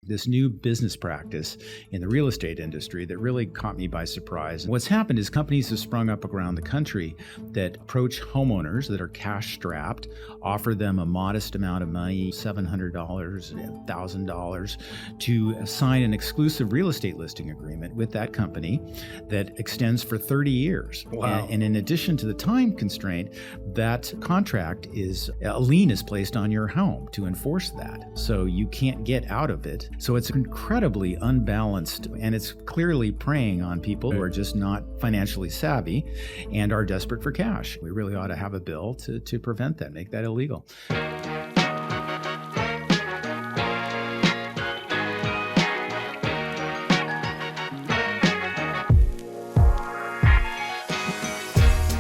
this new business practice in the real estate industry that really caught me by surprise. And what's happened is companies have sprung up around the country that approach homeowners that are cash strapped, offer them a modest amount of money, $700, $1,000, to sign an exclusive real estate listing agreement with that company that extends for 30 years. Wow. And in addition to the time constraint, that contract is, a lien is placed on your home to enforce that. So you can't get out of it. So it's incredibly unbalanced, and it's clearly preying on people who are just not financially savvy and are desperate for cash. We really ought to have a bill to prevent that, make that illegal.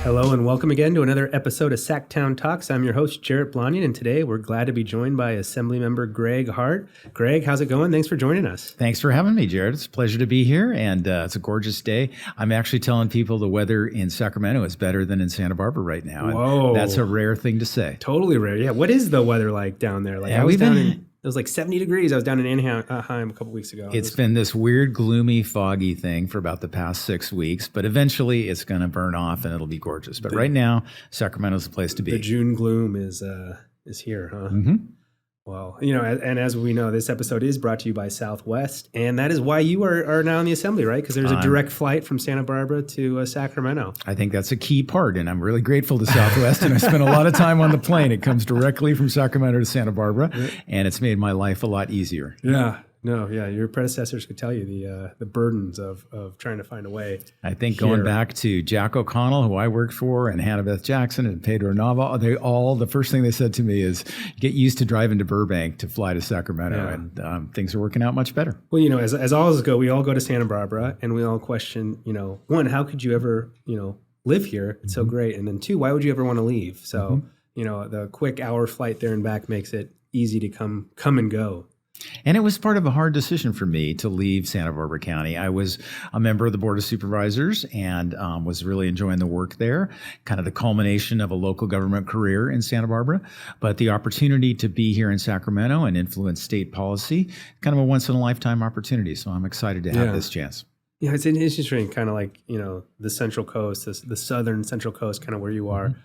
Hello and welcome again to another episode of Sacktown Talks. I'm your host, Jarrett Blonian, and today we're glad to be joined by Assemblymember Gregg Hart. Greg, how's it going? Thanks for joining us. Thanks for having me, Jarrett. It's a pleasure to be here, and it's a gorgeous day. I'm actually telling people the weather in Sacramento is better than in Santa Barbara right now. Whoa. And that's a rare thing to say. Totally rare. Yeah. What is the weather like down there? Like, it was like 70 degrees. I was down in Anaheim a couple weeks ago. It's been this weird, gloomy, foggy thing for about the past 6 weeks, but eventually it's going to burn off and it'll be gorgeous. But right now, Sacramento's the place to be. The June gloom is here, huh? Mm-hmm. Well, and as we know, this episode is brought to you by Southwest, and that is why you are now in the Assembly, right? Because there's a direct flight from Santa Barbara to Sacramento. I think that's a key part, and I'm really grateful to Southwest, and I spent a lot of time on the plane. It comes directly from Sacramento to Santa Barbara, and it's made my life a lot easier. Yeah. No, yeah, your predecessors could tell you the burdens of trying to find a way. I think going back to Jack O'Connell, who I worked for, and Hannah Beth Jackson and Pedro Nava, the first thing they said to me is, get used to driving to Burbank to fly to Sacramento, and things are working out much better. Well, as always go, we all go to Santa Barbara, and we all question, one, how could you ever, live here? It's so great. And then two, why would you ever want to leave? So, the quick hour flight there and back makes it easy to come and go. And it was part of a hard decision for me to leave Santa Barbara County. I was a member of the Board of Supervisors and was really enjoying the work there, kind of the culmination of a local government career in Santa Barbara. But the opportunity to be here in Sacramento and influence state policy, kind of a once-in-a-lifetime opportunity. So I'm excited to have this chance. Yeah, it's interesting, kind of like, the Central Coast, the southern Central Coast, kind of where you are.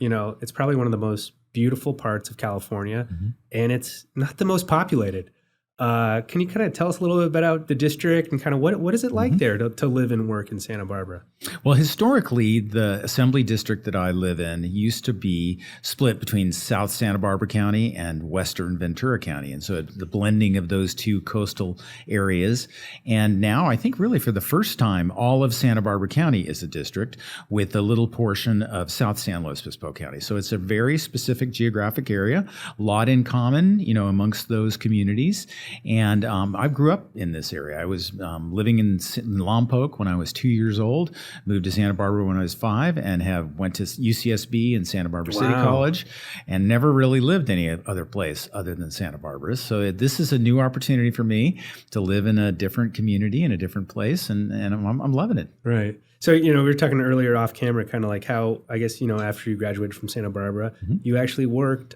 It's probably one of the most beautiful parts of California, and it's not the most populated. Can you kind of tell us a little bit about the district and kind of what is it like there to live and work in Santa Barbara? Well, historically, the Assembly district that I live in used to be split between South Santa Barbara County and Western Ventura County. And so the blending of those two coastal areas. And now I think really for the first time, all of Santa Barbara County is a district with a little portion of South San Luis Obispo County. So it's a very specific geographic area, a lot in common, amongst those communities. And I grew up in this area. I was living in Lompoc when I was 2 years old, moved to Santa Barbara when I was 5, and went to UCSB and Santa Barbara City College, and never really lived any other place other than Santa Barbara. So this is a new opportunity for me to live in a different community, in a different place, and I'm loving it. Right. So, we were talking earlier off camera, kind of like how, I guess, after you graduated from Santa Barbara, you actually worked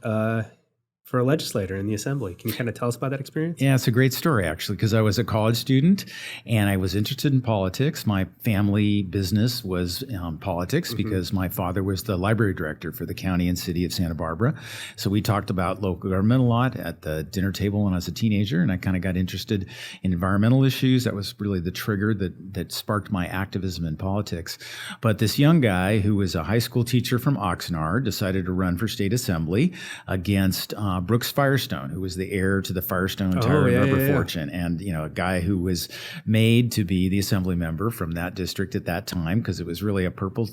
for a legislator in the Assembly. Can you kind of tell us about that experience? Yeah, it's a great story, actually, because I was a college student and I was interested in politics. My family business was politics because my father was the library director for the county and city of Santa Barbara. So we talked about local government a lot at the dinner table when I was a teenager, and I kind of got interested in environmental issues. That was really the trigger that sparked my activism in politics. But this young guy who was a high school teacher from Oxnard decided to run for state assembly against Brooks Firestone, who was the heir to the Firestone Tire and Rubber fortune, and a guy who was made to be the assembly member from that district at that time because it was really a purple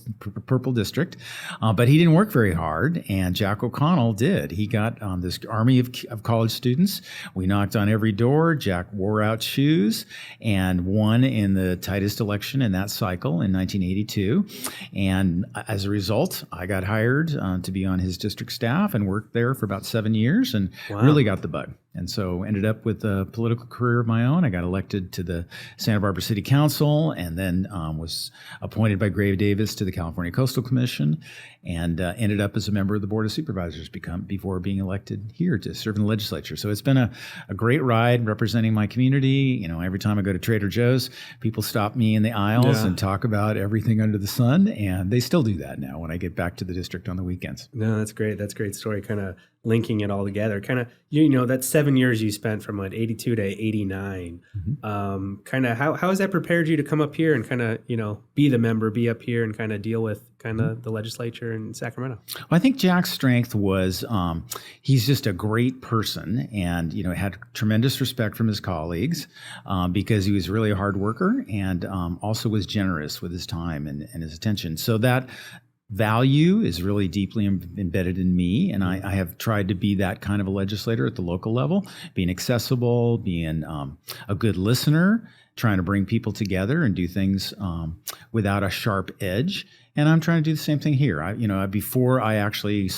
district. But he didn't work very hard, and Jack O'Connell did. He got this army of college students. We knocked on every door. Jack wore out shoes and won in the tightest election in that cycle in 1982. And as a result, I got hired to be on his district staff and worked there for about 7 years. And really got the bug. And so ended up with a political career of my own. I got elected to the Santa Barbara City Council, and then was appointed by Grave Davis to the California Coastal Commission, and ended up as a member of the Board of Supervisors before being elected here to serve in the legislature. So it's been a great ride representing my community. You know, every time I go to Trader Joe's, people stop me in the aisles and talk about everything under the sun, and they still do that now when I get back to the district on the weekends. No, that's great. That's a great story, kind of linking it all together. Kind of, you know, that 7 years you spent from 82 to 89, kind of how has that prepared you to come up here and kind of, you know, be the member, be up here and kind of deal with kind of the legislature in Sacramento? Well, I think Jack's strength was he's just a great person, and, you know, had tremendous respect from his colleagues because he was really a hard worker, and also was generous with his time and his attention. So that value is really deeply embedded in me, and I have tried to be that kind of a legislator at the local level, being accessible, being a good listener, trying to bring people together and do things without a sharp edge. And I'm trying to do the same thing here. Before I actually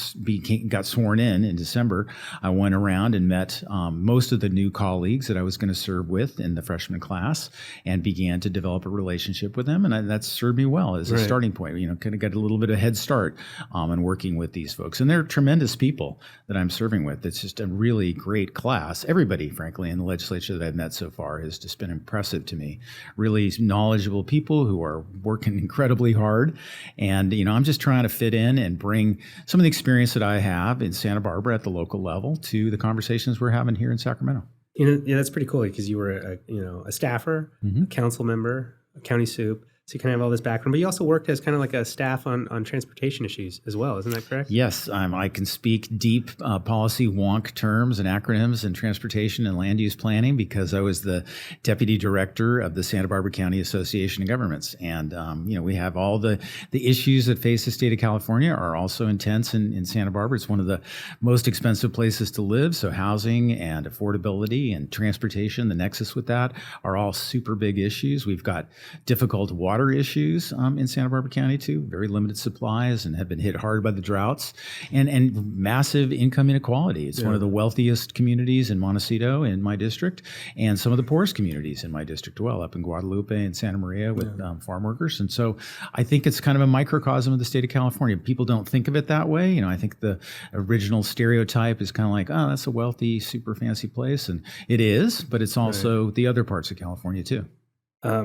got sworn in December, I went around and met most of the new colleagues that I was going to serve with in the freshman class, and began to develop a relationship with them. And that's served me well as a starting point. You know, kind of got a little bit of a head start in working with these folks. And they're tremendous people that I'm serving with. It's just a really great class. Everybody, frankly, in the legislature that I've met so far has just been impressive to me. Really knowledgeable people who are working incredibly hard. And, you know, I'm just trying to fit in and bring some of the experience that I have in Santa Barbara at the local level to the conversations we're having here in Sacramento. You know, yeah, that's pretty cool because you were a staffer, a council member, a county soup. So you kind of have all this background, but you also worked as kind of like a staff on transportation issues as well. Isn't that correct? Yes. I can speak deep policy wonk terms and acronyms in transportation and land use planning because I was the deputy director of the Santa Barbara County Association of Governments. And, we have all the issues that face the state of California are also intense in Santa Barbara. It's one of the most expensive places to live. So housing and affordability and transportation, the nexus with that, are all super big issues. We've got difficult water issues in Santa Barbara County too, very limited supplies, and have been hit hard by the droughts, and massive income inequality. It's one of the wealthiest communities in Montecito in my district, and some of the poorest communities in my district as well, up in Guadalupe and Santa Maria with farm workers. And so I think it's kind of a microcosm of the state of California. People don't think of it that way. You know, I think the original stereotype is kind of like, oh, that's a wealthy, super fancy place. And it is, but it's also the other parts of California too.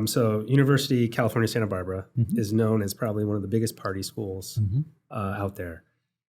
So University of California, Santa Barbara is known as probably one of the biggest party schools out there.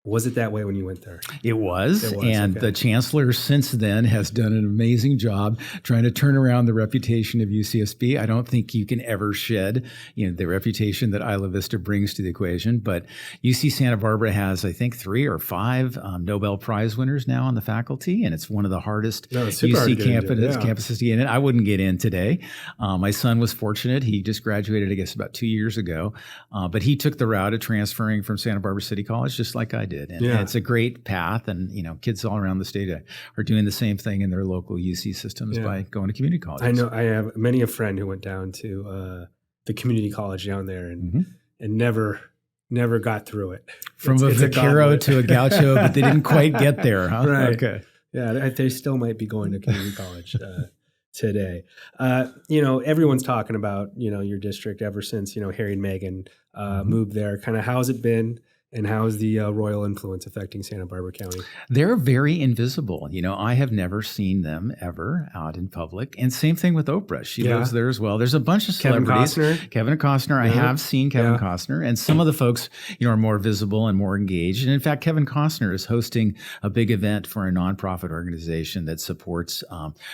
Was it that way when you went there? It was, and the chancellor since then has done an amazing job trying to turn around the reputation of UCSB. I don't think you can ever shed, the reputation that Isla Vista brings to the equation. But UC Santa Barbara has, I think, 3 or 5 Nobel Prize winners now on the faculty, and it's one of the hardest UC campuses to get in. I wouldn't get in today. My son was fortunate; he just graduated, I guess, about 2 years ago, but he took the route of transferring from Santa Barbara City College, just like I did. And it's a great path. And, kids all around the state are doing the same thing in their local UC systems by going to community colleges. I know I have many a friend who went down to the community college down there and never got through it. From a vaquero to a gaucho, but they didn't quite get there, huh? Right. Okay. Yeah, they still might be going to community college today. Everyone's talking about, your district ever since, Harry and Meghan moved there. Kind of how's it been? And how is the royal influence affecting Santa Barbara County? They're very invisible. I have never seen them ever out in public. And same thing with Oprah. She lives there as well. There's a bunch of celebrities. Kevin Costner. I have seen Kevin Costner. And some of the folks, are more visible and more engaged. And in fact, Kevin Costner is hosting a big event for a nonprofit organization that supports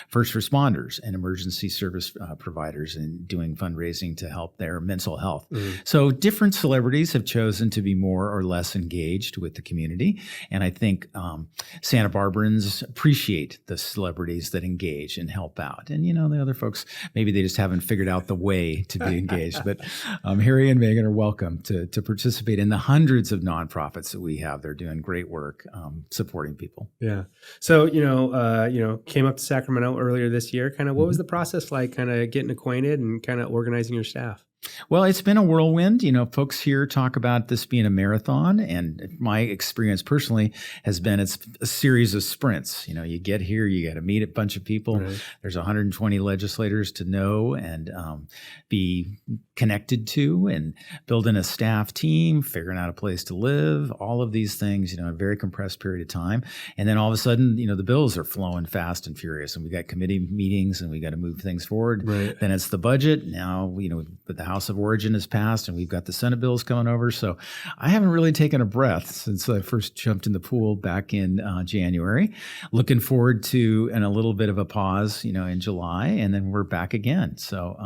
first responders and emergency service providers and doing fundraising to help their mental health. So different celebrities have chosen to be more or less engaged with the community. And I think Santa Barbarans appreciate the celebrities that engage and help out. And, the other folks, maybe they just haven't figured out the way to be engaged. But Harry and Meghan are welcome to participate in the hundreds of nonprofits that we have. They're doing great work supporting people. Yeah. So, came up to Sacramento earlier this year. Kind of what was the process like, kind of getting acquainted and kind of organizing your staff? Well, it's been a whirlwind. Folks here talk about this being a marathon, and my experience personally has been it's a series of sprints. You get here, you got to meet a bunch of people. Right. There's 120 legislators to know and be connected to, and building a staff team, figuring out a place to live, all of these things, in a very compressed period of time. And then all of a sudden, the bills are flowing fast and furious, and we got committee meetings, and we got to move things forward. Right. Then it's the budget. Now, but the House of Origin has passed, and we've got the Senate bills coming over. So I haven't really taken a breath since I first jumped in the pool back in January. Looking forward to a little bit of a pause, in July, and then we're back again. So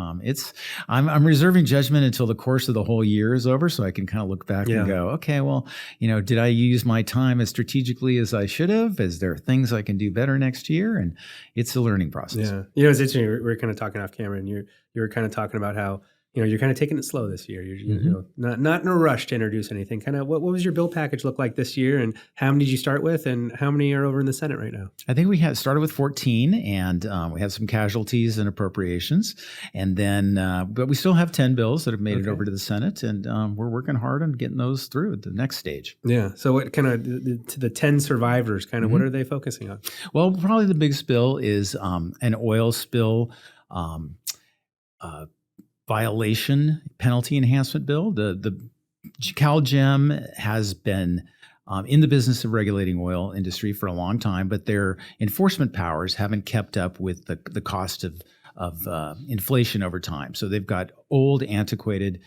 I'm reserving judgment until the course of the whole year is over, so I can kind of look back and go, okay, well, did I use my time as strategically as I should have? Is there things I can do better next year? And it's a learning process. Yeah, it's interesting. We were kind of talking off camera, and you were kind of talking about how you're kind of taking it slow this year. You're not in a rush to introduce anything. Kind of what was your bill package look like this year, and how many did you start with, and how many are over in the Senate right now? I think we had started with 14, and we had some casualties and appropriations, and then but we still have 10 bills that have made it over to the Senate, and we're working hard on getting those through at the next stage. Yeah. So what kind of to the 10 survivors? Kind of what are they focusing on? Well, probably the biggest bill is an oil spill violation penalty enhancement bill. The CalGEM has been in the business of regulating oil industry for a long time, but their enforcement powers haven't kept up with the cost of inflation over time. So they've got old, antiquated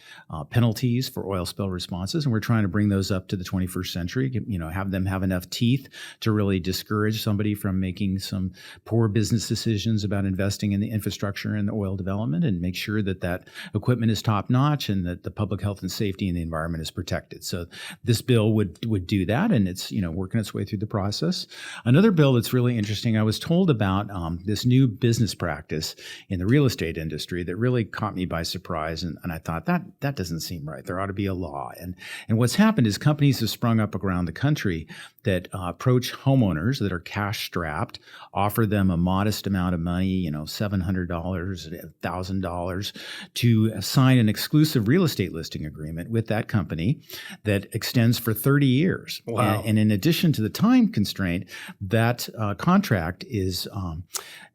penalties for oil spill responses, and we're trying to bring those up to the 21st century. Have them have enough teeth to really discourage somebody from making some poor business decisions about investing in the infrastructure and the oil development, and make sure that equipment is top notch and that the public health and safety and the environment is protected. So this bill would do that, and it's working its way through the process. Another bill that's really interesting, I was told about this new business practice in the real estate industry that really caught me by surprise. And I thought that doesn't seem right. There ought to be a law. And what's happened is companies have sprung up around the country that approach homeowners that are cash strapped, offer them a modest amount of money, $700, $1,000, to sign an exclusive real estate listing agreement with that company that extends for 30 years. Wow. And in addition to the time constraint, that contract is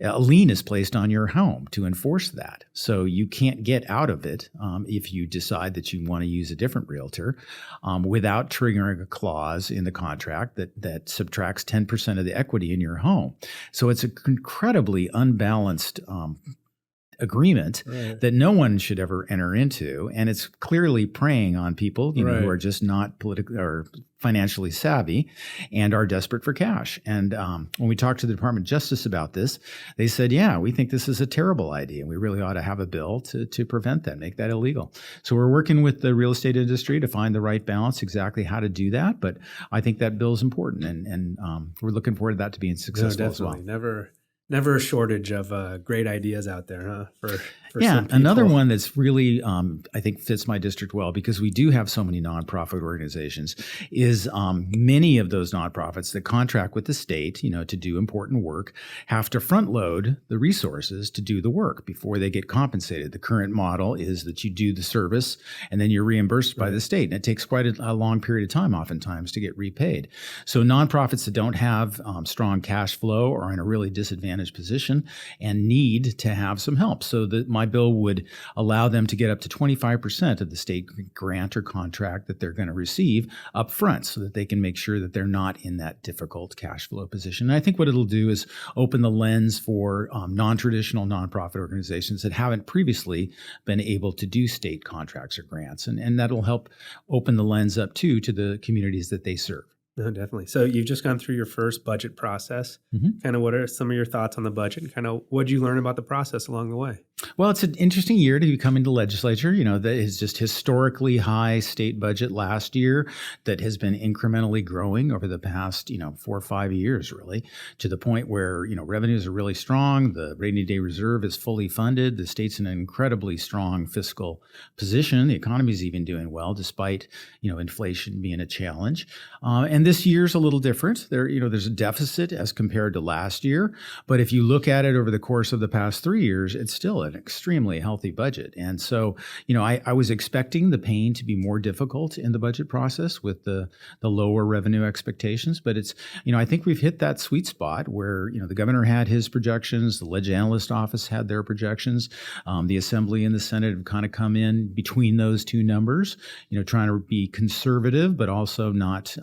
a lien is placed on your home to enforce that. So you can't get out of it if you decide that you want to use a different realtor without triggering a clause in the contract that subtracts 10% of the equity in your home. So it's an incredibly unbalanced agreement that no one should ever enter into, and it's clearly preying on people who are just not politically or financially savvy and are desperate for cash. And when we talked to the Department of Justice about this, they said, yeah, we think this is a terrible idea. We really ought to have a bill to prevent that, make that illegal. So we're working with the real estate industry to find the right balance, exactly how to do that. But I think that bill is important, and we're looking forward to that to being successful as well. Never a shortage of great ideas out there, huh? For some people. Another one that's really, I think, fits my district well, because we do have so many nonprofit organizations, is many of those nonprofits that contract with the state, to do important work, have to front load the resources to do the work before they get compensated. The current model is that you do the service and then you're reimbursed by the state. And it takes quite a long period of time, oftentimes, to get repaid. So nonprofits that don't have strong cash flow are in a really disadvantaged position and need to have some help. So that my bill would allow them to get up to 25% of the state grant or contract that they're going to receive up front, so that they can make sure that they're not in that difficult cash flow position. And I think what it'll do is open the lens for non-traditional nonprofit organizations that haven't previously been able to do state contracts or grants. And that'll help open the lens up to the communities that they serve. No, definitely. So you've just gone through your first budget process. Kind of what are some of your thoughts on the budget, and kind of what did you learn about the process along the way? Well, it's an interesting year to be coming to legislature. That is just historically high state budget last year that has been incrementally growing over the past, 4 or 5 years, really, to the point where, revenues are really strong. The rainy day reserve is fully funded. The state's in an incredibly strong fiscal position. The economy is even doing well, despite, inflation being a challenge. And this year's a little different. There's a deficit as compared to last year. But if you look at it over the course of the past 3 years, it's still an extremely healthy budget. And so, I was expecting the pain to be more difficult in the budget process with the lower revenue expectations. But it's, I think we've hit that sweet spot where, the governor had his projections, the Ledge Analyst Office had their projections, the Assembly and the Senate have kind of come in between those two numbers, trying to be conservative, but also not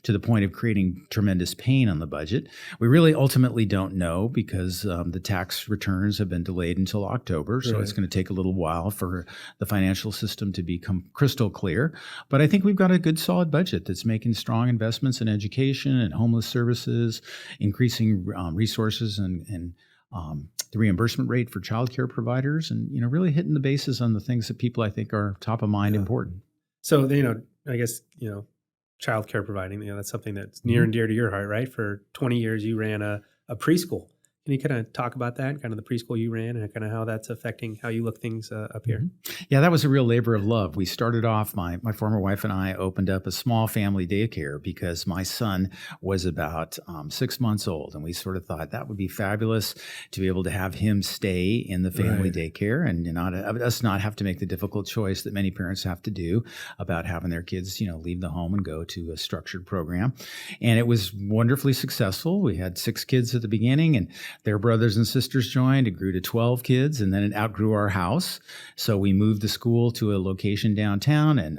to the point of creating tremendous pain on the budget. We really ultimately don't know because the tax returns have been delayed until October. So it's going to take a little while for the financial system to become crystal clear. But I think we've got a good solid budget that's making strong investments in education and homeless services, increasing resources and the reimbursement rate for child care providers, and really hitting the bases on the things that people I think are top of mind important. So I guess child care providing, that's something that's near and dear to your heart, right? For 20 years, you ran a preschool. Can you kind of talk about that, kind of the preschool you ran and kind of how that's affecting how you look things up here? Yeah, that was a real labor of love. We started off, my former wife and I opened up a small family daycare because my son was about 6 months old. And we sort of thought that would be fabulous to be able to have him stay in the family daycare and us not have to make the difficult choice that many parents have to do about having their kids, leave the home and go to a structured program. And it was wonderfully successful. We had 6 kids at the beginning, and their brothers and sisters joined. It grew to 12 kids, and then it outgrew our house. So we moved the school to a location downtown and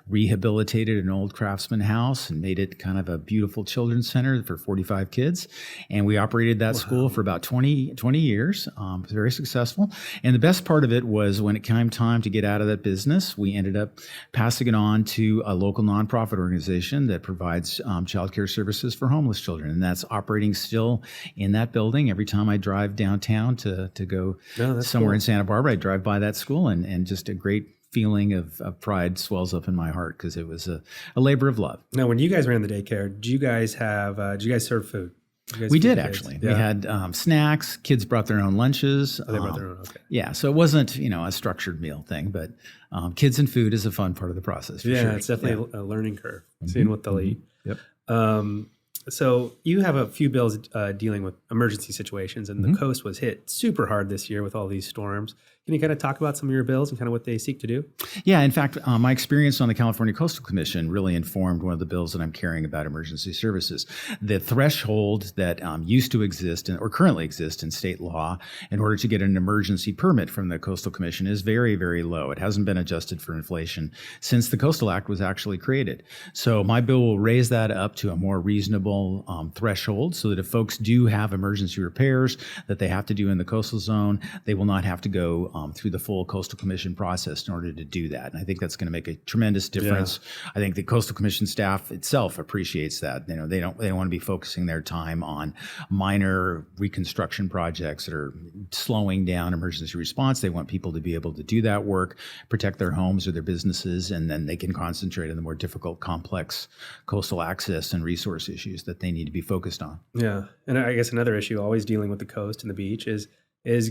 rehabilitated an old Craftsman house and made it kind of a beautiful children's center for 45 kids. And we operated that school for about 20 years. It was very successful. And the best part of it was when it came time to get out of that business, we ended up passing it on to a local nonprofit organization that provides child care services for homeless children. And that's operating still in that building. Every time I drive downtown to go somewhere in Santa Barbara, I drive by that school, and just a great feeling of pride swells up in my heart because it was a labor of love. Now, when you guys ran the daycare, did you guys serve food? We did actually. Yeah. We had snacks. Kids brought their own lunches. Oh, they brought their own. Okay. Yeah, so it wasn't a structured meal thing, but kids and food is a fun part of the process. For sure. It's definitely a learning curve. Seeing what they'll eat. Yep. So you have a few bills dealing with emergency situations, and the coast was hit super hard this year with all these storms. Can you kind of talk about some of your bills and kind of what they seek to do? Yeah, in fact, my experience on the California Coastal Commission really informed one of the bills that I'm carrying about emergency services. The threshold that used to exist or currently exists in state law in order to get an emergency permit from the Coastal Commission is very, very low. It hasn't been adjusted for inflation since the Coastal Act was actually created. So my bill will raise that up to a more reasonable threshold so that if folks do have emergency repairs that they have to do in the coastal zone, they will not have to go through the full Coastal Commission process in order to do that. And I think that's going to make a tremendous difference. Yeah. I think the Coastal Commission staff itself appreciates that. They don't want to be focusing their time on minor reconstruction projects that are slowing down emergency response. They want people to be able to do that work, protect their homes or their businesses, and then they can concentrate on the more difficult, complex coastal access and resource issues that they need to be focused on. Yeah. And I guess another issue always dealing with the coast and the beach is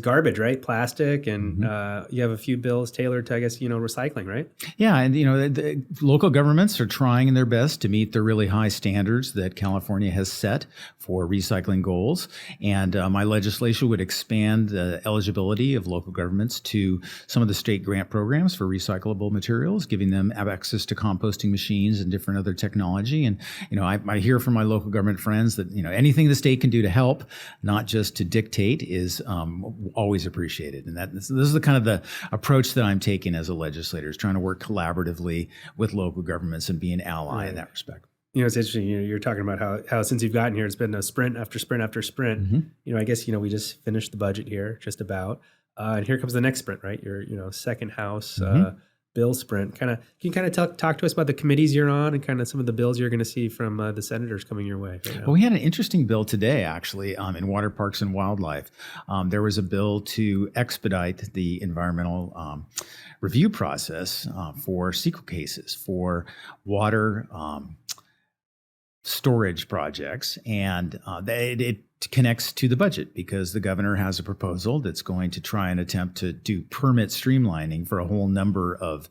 garbage, right? Plastic, and you have a few bills tailored to, I guess, recycling, right? Yeah, and the local governments are trying their best to meet the really high standards that California has set for recycling goals. And my legislation would expand the eligibility of local governments to some of the state grant programs for recyclable materials, giving them access to composting machines and different other technology. And I hear from my local government friends that anything the state can do to help, not just to dictate, is always appreciated. And this is the kind of the approach that I'm taking as a legislator, is trying to work collaboratively with local governments and be an ally in that respect. It's interesting. You're talking about how since you've gotten here, it's been a sprint after sprint after sprint. I guess, we just finished the budget here, just about. And here comes the next sprint, right? Your second House bill sprint. Can you talk to us about the committees you're on and kind of some of the bills you're going to see from the senators coming your way? Right now? Well, we had an interesting bill today, actually, in water, parks, and wildlife. There was a bill to expedite the environmental review process for CEQA cases for water storage projects, and it connects to the budget because the governor has a proposal that's going to try and attempt to do permit streamlining for a whole number of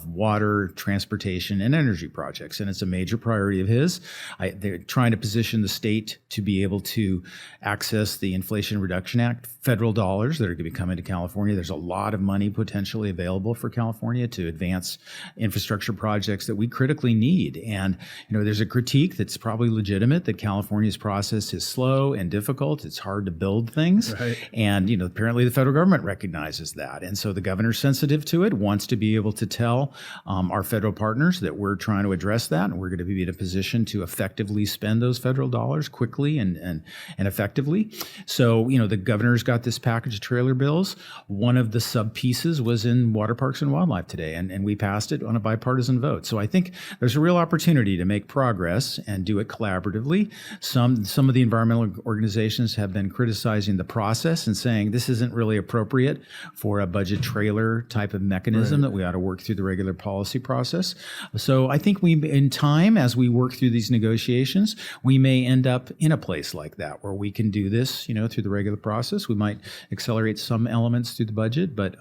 water, transportation, and energy projects. And it's a major priority of his. They're trying to position the state to be able to access the Inflation Reduction Act federal dollars that are going to be coming to California. There's a lot of money potentially available for California to advance infrastructure projects that we critically need. And, there's a critique that's probably legitimate that California's process is slow and difficult. It's hard to build things. Right. And, apparently the federal government recognizes that. And so the governor's sensitive to it, wants to be able to tell our federal partners that we're trying to address that. And we're going to be in a position to effectively spend those federal dollars quickly and effectively. So, the governor's got this package of trailer bills. One of the sub pieces was in water parks and wildlife today. And we passed it on a bipartisan vote. So I think there's a real opportunity to make progress and do it collaboratively. Some of the environmental organizations have been criticizing the process and saying this isn't really appropriate for a budget trailer type of mechanism, that we ought to work through the regular policy process. So I think in time, as we work through these negotiations, we may end up in a place like that where we can do this, through the regular process. We might accelerate some elements through the budget, but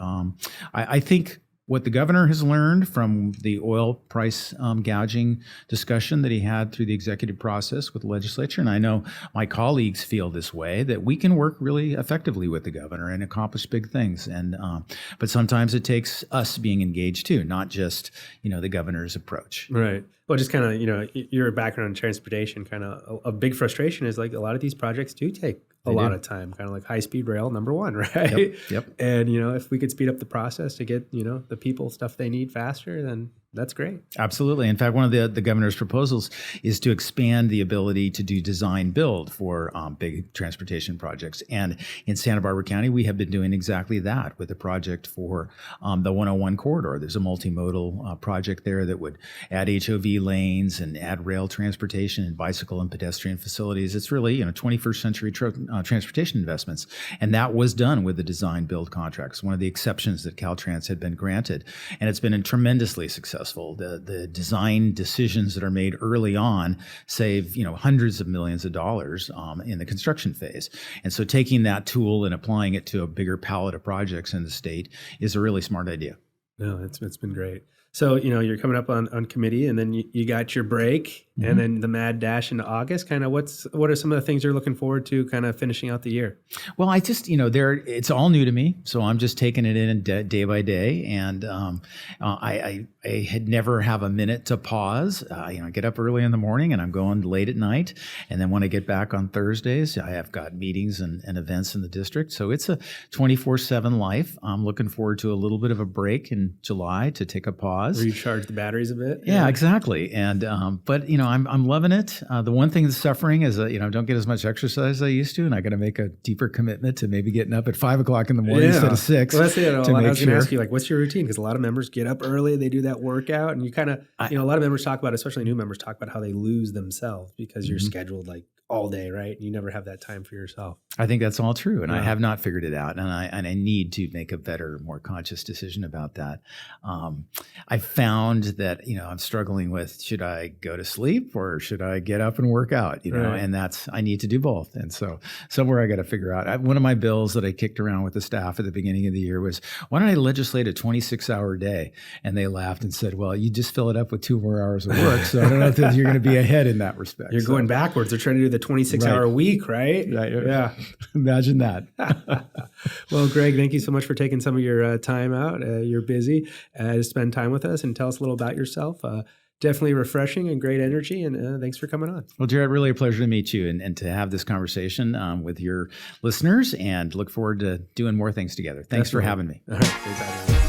I think what the governor has learned from the oil price gouging discussion that he had through the executive process with the legislature, and I know my colleagues feel this way, that we can work really effectively with the governor and accomplish big things. And but sometimes it takes us being engaged too, not just the governor's approach. Right. Well, just kind of your background in transportation, kind of a big frustration is like a lot of these projects do take a lot of time, kind of like high-speed rail, number one, right? Yep. And, if we could speed up the process to get, the people stuff they need faster, then that's great. Absolutely. In fact, one of the governor's proposals is to expand the ability to do design build for big transportation projects. And in Santa Barbara County, we have been doing exactly that with a project for the 101 corridor. There's a multimodal project there that would add HOV lanes and add rail transportation and bicycle and pedestrian facilities. It's really, 21st century transportation investments. And that was done with the design build contracts, one of the exceptions that Caltrans had been granted. And it's been tremendously successful. The design decisions that are made early on save hundreds of millions of dollars in the construction phase. And so taking that tool and applying it to a bigger palette of projects in the state is a really smart idea. No, it's been great. So, you're coming up on committee, and then you got your break, and then the mad dash into August. Kind of what are some of the things you're looking forward to kind of finishing out the year? Well, I just, it's all new to me. So I'm just taking it in day by day. And I had never have a minute to pause. I get up early in the morning and I'm going late at night. And then when I get back on Thursdays, I have got meetings and events in the district. So it's a 24/7 life. I'm looking forward to a little bit of a break in July to take a pause. Recharge the batteries a bit. Yeah, exactly. And but I'm loving it. The one thing that's suffering is don't get as much exercise as I used to, and I got to make a deeper commitment to maybe getting up at 5 o'clock in the morning instead of 6. Well, that's it. I was going to ask you, what's your routine? Because a lot of members get up early, they do that workout, and you kind of a lot of members talk about, especially new members, talk about how they lose themselves because you're scheduled all day, right? And you never have that time for yourself. I think that's all true, and I have not figured it out, and I need to make a better, more conscious decision about that. I found that I'm struggling with, should I go to sleep or should I get up and work out? And I need to do both, and so somewhere I got to figure out. One of my bills that I kicked around with the staff at the beginning of the year was, why don't I legislate a 26-hour day? And they laughed and said, well, you just fill it up with 2 more hours of work, so I don't know if you're going to be ahead in that respect. You're going backwards. They're trying to do the 26-hour week, right? Yeah. Imagine that. Well, Greg, thank you so much for taking some of your time out. You're busy to spend time with us and tell us a little about yourself. Definitely refreshing and great energy. And thanks for coming on. Well, Jared, really a pleasure to meet you and to have this conversation with your listeners, and look forward to doing more things together. Thanks for having me. All right.